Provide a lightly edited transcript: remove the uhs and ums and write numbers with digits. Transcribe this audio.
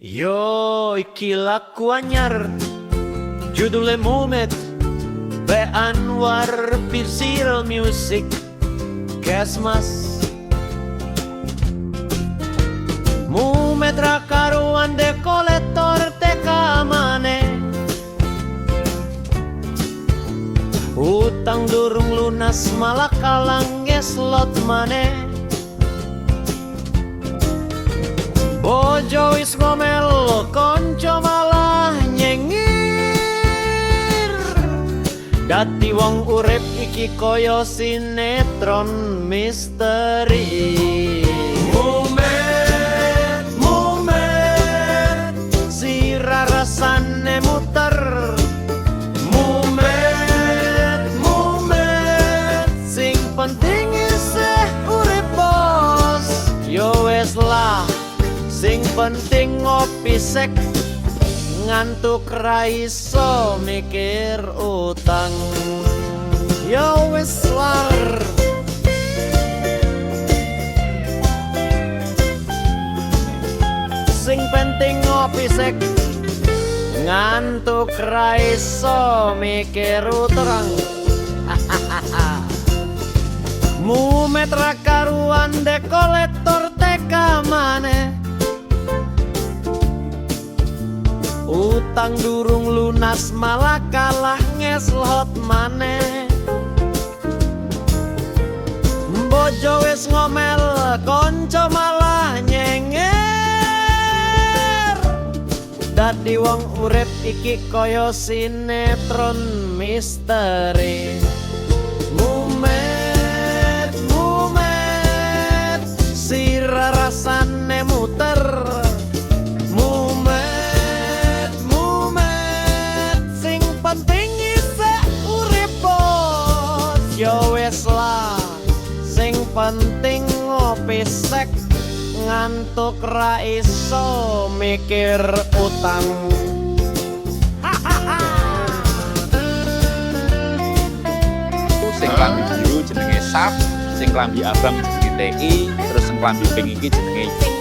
Yo iki laku anyar judulnya Mumet Be Anwar Pirsir Music Kesmas Mumet rakaruan de kolektor teka mane Utang durung lunas malah kalang geslot mane Bojo wis ngomel konco malah nyengir Dadi wong urip iki koyo sinetron misteri Mumet, mumet si rasane muter Mumet, mumet sing penting isih urip bos Yo wes lah sing penting ngopi sek ngantuk ra iso mikir utang yo wis war sing penting ngopi sek ngantuk ra iso mikir utang Mumet ra karuan de kolektor teka maneh Utang durung lunas malah kalah ngeslot maneh Bojo wis ngomel konco malah nyenger Dadi wong urip iki koyo sinetron misteri Mumet, mumet si rasane muter Yo wes lah sing penting ngopi sek ngantuk ra iso mikir utang Sing klambi biru jenenge Sap, sing klambi abang jenenge TI, terus sing klambi pink iki jenenge